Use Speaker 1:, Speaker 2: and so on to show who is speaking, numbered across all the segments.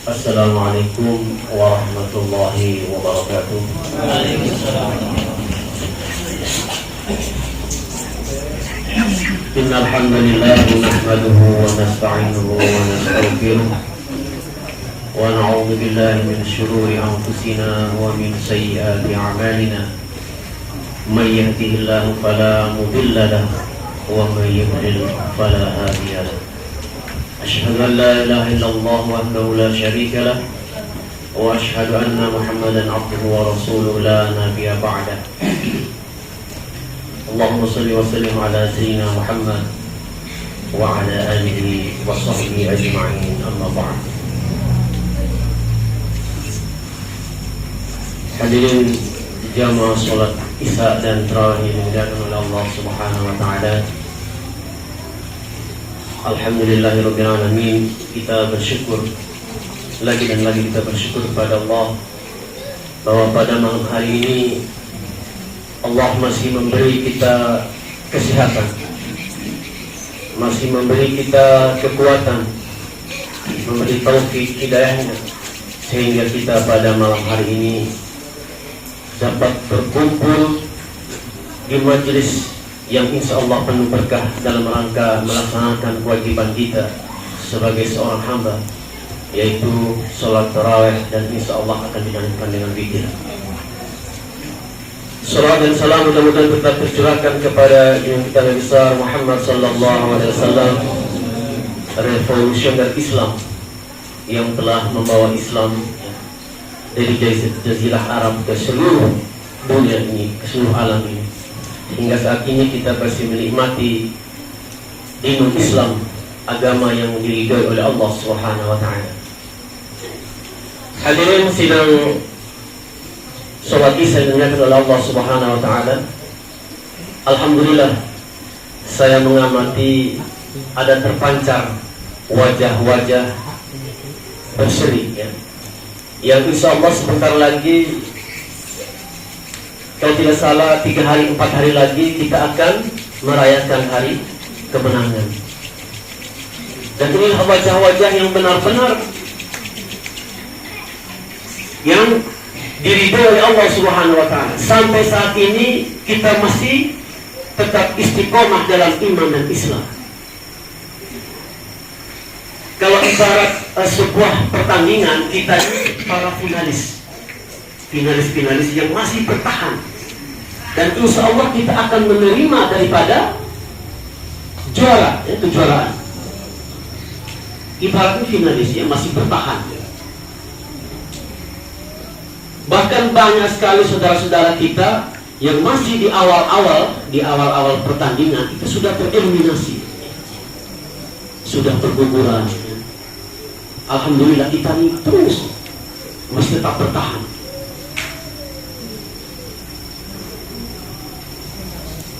Speaker 1: Assalamualaikum warahmatullahi wabarakatuh. Innal hamdalillah nahmaduhu wa nasta'inuhu wa nastaghfiruh wa na'udzu billahi min shururi anfusina wa min sayyiati a'malina. May yahdihillahu fala mudilla lahu wa may yudlil fala hadiya lahu. أشهد أن لا إله إلا الله وحده لا شريك له وأشهد أن محمدا عبده ورسوله لا نبي بعده. اللهم صل وسلم على سيدنا محمد وعلى آله وصحبه أجمعين. أما بعد. Hadirin jamaah salat Isya dan Tarawih dimuliakan oleh Allah Subhanahu wa taala. Alhamdulillahirrabbilalamin. Kita bersyukur lagi dan lagi, kita bersyukur kepada Allah bahwa pada malam hari ini Allah masih memberi kita kesehatan, masih memberi kita kekuatan, memberi taufik hidayahnya, sehingga kita pada malam hari ini dapat berkumpul di majelis yang insya Allah penuh berkah dalam rangka melaksanakan kewajiban kita sebagai seorang hamba, yaitu sholat tarawih, dan insya Allah akan dilanjutkan dengan zikir. Salawat dan salam mudah-mudahan tetap tercurahkan kepada yang kita Nabi besar Muhammad sallallahu alaihi wasallam, revolusioner Islam yang telah membawa Islam dari jazirah Arab ke seluruh dunia ini, ke seluruh alam ini. Hingga saat ini kita masih menikmati dinul Islam, agama yang diridhoi oleh Allah Subhanahu wa taala. Hadirin sidang salat Isya yang dimuliakan oleh Allah Subhanahu wa taala. Alhamdulillah, saya mengamati ada terpancar wajah-wajah berseri, ya, yang insya Allah sebentar lagi, kalau tidak salah 3 hari 4 hari lagi kita akan merayakan hari kemenangan. Dan ini wajah-wajah yang benar-benar yang diridhoi oleh Allah Subhanahu wa taala. Sampai saat ini kita masih tetap istiqomah dalam iman dan Islam. Kalau ibarat sebuah pertandingan, kita ini para finalis yang masih bertahan, dan insya Allah kita akan menerima daripada juara, kejuaraan. Ibaratnya finalis yang masih bertahan. Bahkan banyak sekali saudara-saudara kita yang masih di awal-awal pertandingan itu sudah tereliminasi, sudah terguguran. Alhamdulillah kita ini terus masih tetap bertahan.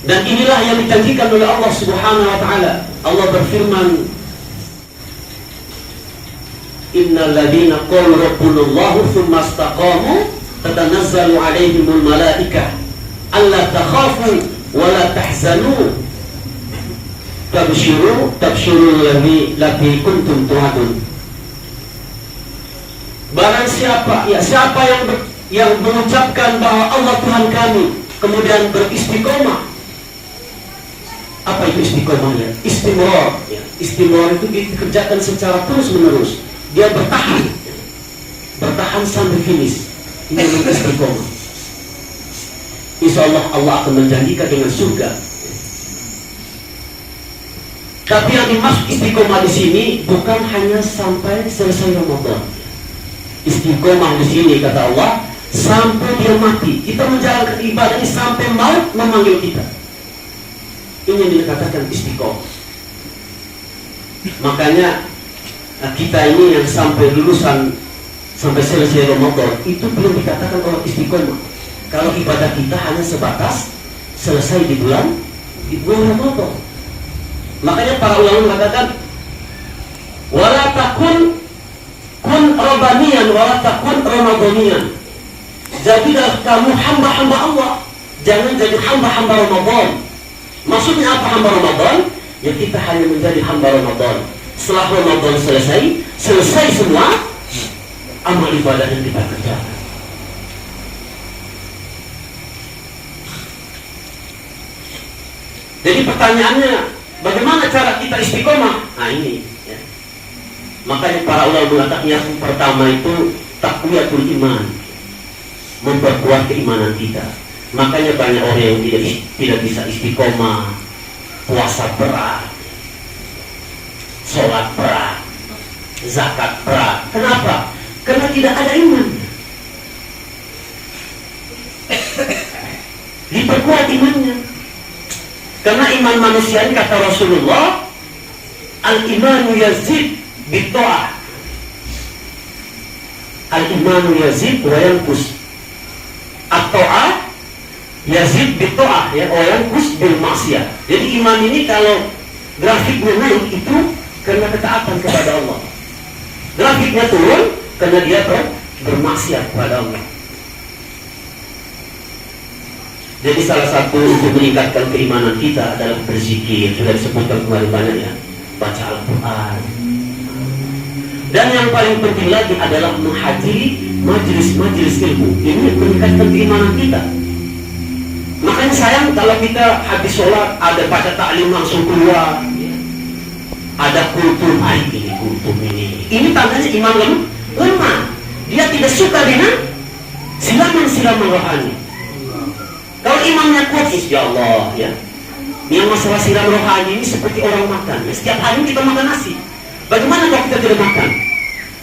Speaker 1: Dan inilah yang dijanjikan oleh Allah Subhanahu wa taala. Allah berfirman, "Innal ladzina qalu rabbunallahu tsumma istaqamu tatanazzalu 'alaihimul malaikah alla takhafu wa la tahzanu tabshiru lati kuntum tu'adun." Barang siapa yang mengucapkan bahwa Allah Tuhan kami, kemudian beristiqomah. Apa itu istiqomahnya? Istimrar, ya. Istimrar itu dikerjakan secara terus menerus. Dia bertahan sampai finish. Ini namanya istiqomah. Insya Allah akan menjanjikan dengan surga. Tapi yang dimaksud istiqomah di sini bukan hanya sampai selesai Ramadan. Istiqomah di sini kata Allah sampai dia mati. Kita menjalankan ibadah ini sampai maut memanggil kita. Ini yang dikatakan istiqomah. Makanya kita ini yang sampai lulusan, sampai selesai Ramadan itu belum dikatakan orang istiqomah. Kalau ibadah kita hanya sebatas selesai di bulan Ramadan. Makanya para ulama mengatakan, wala takun rabaniyan wala takun ramadaniyan. Jadilah kamu hamba-hamba Allah, jangan jadi hamba-hamba Ramadan. Maksudnya apa hamba Ramadan? Ya kita hanya menjadi hamba Ramadan. Setelah Ramadan selesai semua, amal ibadah yang kita kerjakan. Jadi pertanyaannya, bagaimana cara kita istiqomah? Nah ini ya. Makanya para ulama mengatakan yang pertama itu taqwiyatul iman, memperkuat keimanan kita. Makanya banyak orang yang tidak bisa istiqomah, puasa berat, sholat berat, zakat berat. Kenapa? Karena tidak ada iman. Diperkuat imannya. Karena iman manusia ini kata Rasulullah, al-imanu yazid bitta'ah. Al-imanu yazid wa yanqus. At-ta'ah yazid bitta'ah, ya, wa yanqus bil maksiyah. Jadi iman ini kalau grafiknya naik itu karena ketaatan kepada Allah. Grafiknya turun karena dia bermaksiat kepada Allah. Jadi salah satu untuk meningkatkan keimanan kita adalah berzikir. Sudah disebutkan kemarin banyak ya, baca Al-Quran. Dan yang paling penting lagi adalah menghadiri majelis-majelis ilmu. Ini meningkatkan keimanan kita. Makanya sayang kalau kita habis sholat ada baca taklim langsung keluar, ada kultum, ini kultum ini. Ini tandanya iman lemah. Dia tidak suka dengan silaman-silaman rohani. Kalau imannya kuat, insya Allah ya. Yang masalah siram rohani ini seperti orang makan. Ya, setiap hari kita makan nasi. Bagaimana kalau kita tidak makan?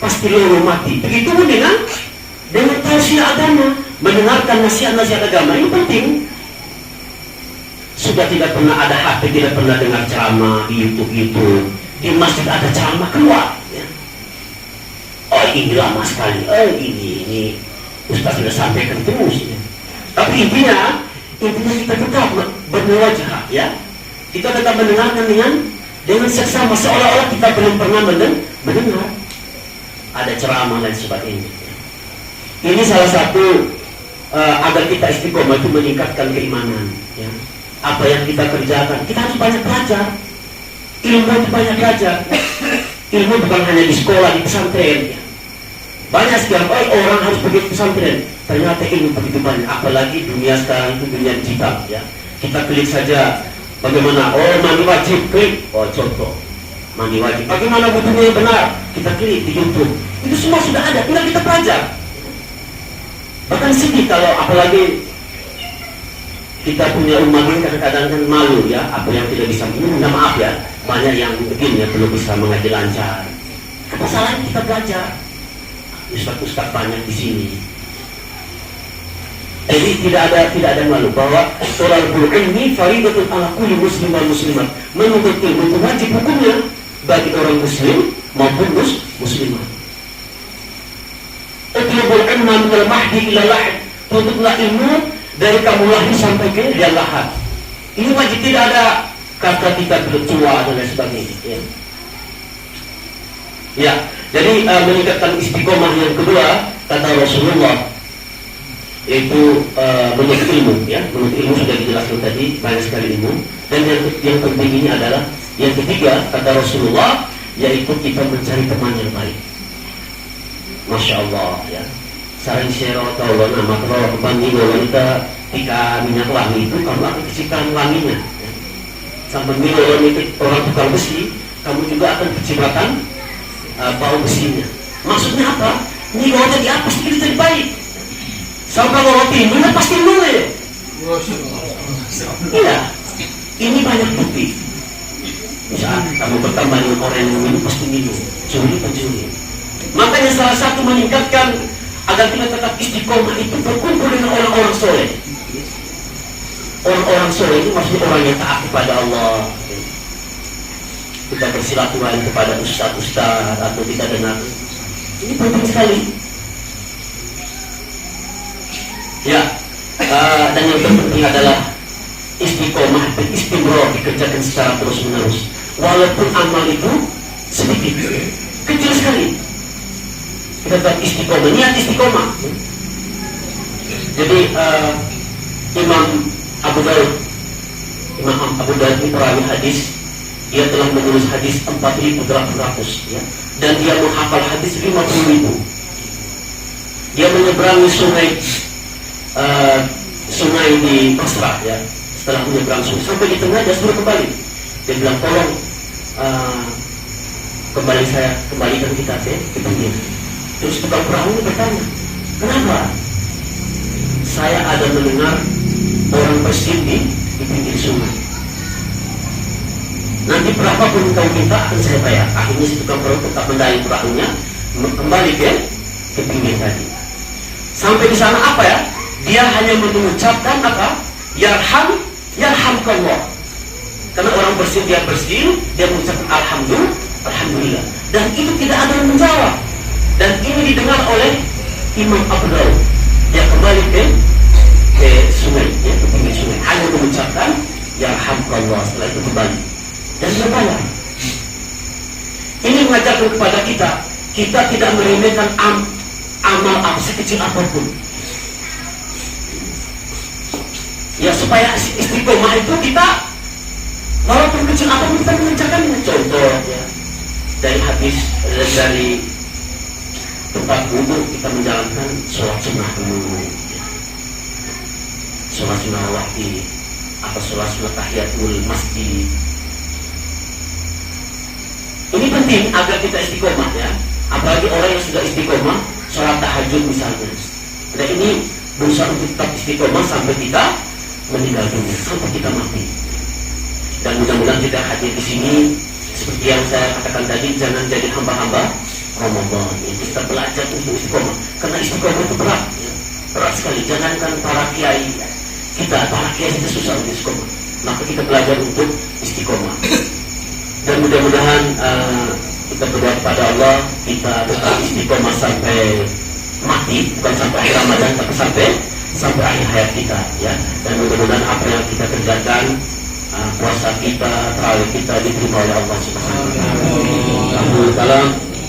Speaker 1: Pasti loro mati. Begitu pun dengan tausiah agama, mendengarkan nasihat-nasihat agama ini penting. Sudah tidak pernah ada HP, tidak pernah dengar ceramah di YouTube itu. Di masjid ada ceramah keluar. Ya. Oh ini lama sekali. Oh ini Ustaz sudah sampaikan terus. Ya. Tapi intinya kita tetap bermuwajahah ya. Kita tetap mendengarkan dengan seksama seolah-olah kita belum pernah mendengar. Ada ceramah dan sebagainya. Ini salah satu agar kita istiqomah itu meningkatkan keimanan ya. Apa yang kita kerjakan, kita harus banyak belajar. Ilmu itu banyak belajar. Ilmu bukan hanya di sekolah, di pesantren ya. Banyak sekarang orang harus pergi ke pesantren. Ternyata ilmu begitu banyak. Apalagi dunia sekarang itu dunia digital ya. Kita klik saja bagaimana. Mandi wajib, klik. Contoh mandi wajib. Bagaimana wudhunya yang benar? Kita klik di YouTube. Itu semua sudah ada. Tinggal kita pelajar. Bahkan sedih kalau apalagi kita punya umat ini kadang-kadang kan malu ya. Apa yang tidak bisa minta maaf ya. Banyak yang mungkin ya belum bisa mengaji lancar. Apa salahnya kita belajar? Ustaz-ustaz banyak di sini. Jadi tidak ada malu bahwa thalabul ilmi fariidatun 'ala kulli muslim wal muslimat. Menuntut ilmu itu wajib hukumnya bagi orang muslim maupun muslimah. Utlubul ilma minal mahdi ila lahid. Tuntutlah ilmu dari kamu lahir sampai ke dia lahat. Ini wajib, tidak ada kata kita bercua dan lain sebagainya. Ya, jadi meningkatkan istiqomah yang kedua kata Rasulullah yaitu menuntut ilmu ya. Menuntut ilmu sudah dijelaskan tadi, banyak sekali ilmu. Dan yang penting ini adalah yang ketiga kata Rasulullah yaitu kita mencari teman yang baik. Masya Allah ya. Sarang sero atau nama kalau kebanggi wanita ketika minyak wangi itu kamu akan kecipratan wanginya ya. Sampai minyak itu orang tukang besi, kamu juga akan kecipratan bau besinya. Maksudnya apa? Ini kalau di apa sih jadi baik. Sampai kalau timbulnya pasti mulai. Iya. Ini banyak bukti. Misalnya kamu bertambah dengan orang yang minum pasti minum, pencuri. Makanya salah satu meningkatkan agar kita tetap istiqomah itu berkumpul dengan orang-orang soleh. Orang-orang soleh itu maksudnya orang yang taat kepada Allah. Kita bersilaturahmi kepada ustaz-ustaz atau kita dengar. Ini penting sekali. Ya, dan yang terpenting adalah istiqomah dan istimror dikerjakan secara terus-menerus. Walaupun amal itu sedikit, kecil sekali. Kita tetap istiqomah, niat istiqomah. Jadi Imam Abu Daud ini perawi hadis. Dia telah menulis hadis 4.800 ya. Dan dia menghafal hadis 50.000. Dia menyeberangi sungai di Basrah ya. Setelah menyeberang sungai sampai di tengah, dia suruh kembali. Dia bilang, tolong kembalikan kita ke pinggir. Terus tukang perahu bertanya, kenapa? Saya ada mendengar orang bersin di pinggir sungai. Nanti berapapun kau minta akan saya bayar. Akhirnya si tukang perahu tetap mendayung perahunya kembali ke pinggir tadi. Sampai di sana apa ya? Dia hanya mengucapkan apa? Yarhamkallah. Karena orang bersin, dia mengucapkan alhamdulillah. Dan itu tidak ada yang menjawab. Dan ini didengar oleh Imam Abu Dawud. Dia kembali ke sungai, ya, ke pinggir sungai, hanya mengucapkan yarhamkallah. Setelah itu kembali dan berbayar. Ini mengajarkan kepada kita tidak meremehkan amal apa sekecil apapun. Ya, supaya istiqomah itu kita, walaupun kecil apapun kita mengerjakannya. Contoh ya, dari hadis, dari tempat wudhu kita menjalankan sholat sunnah dulu ya. Sholat sunnah wahdi atau sholat sunnah tahiyatul masjid. Ini penting agar kita istiqomah ya. Apalagi orang yang sudah istiqomah sholat tahajud misalnya. Dan ini berusaha untuk tetap istiqomah sampai kita meninggal dunia, sampai kita mati. Dan mudah-mudahan kita hadir di sini seperti yang saya katakan tadi, jangan jadi hamba-hamba Ramadan. Ya, kita belajar untuk istiqomah, karena istiqomah itu berat, ya. Berat sekali. Jangankan para kiai, para kiai itu susah untuk istiqomah. Maka kita belajar untuk istiqomah. Dan mudah-mudahan kita berdoa kepada Allah, kita tetap istiqomah sampai mati, bukan sampai akhir Ramadan, tapi sampai akhir hayat kita, ya. Dan mudah-mudahan apa yang kita kerjakan, puasa kita, tarawih kita diterima oleh Allah Subhanahu wa taala.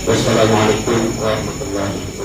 Speaker 1: Wassalamualaikum warahmatullahi wabarakatuh.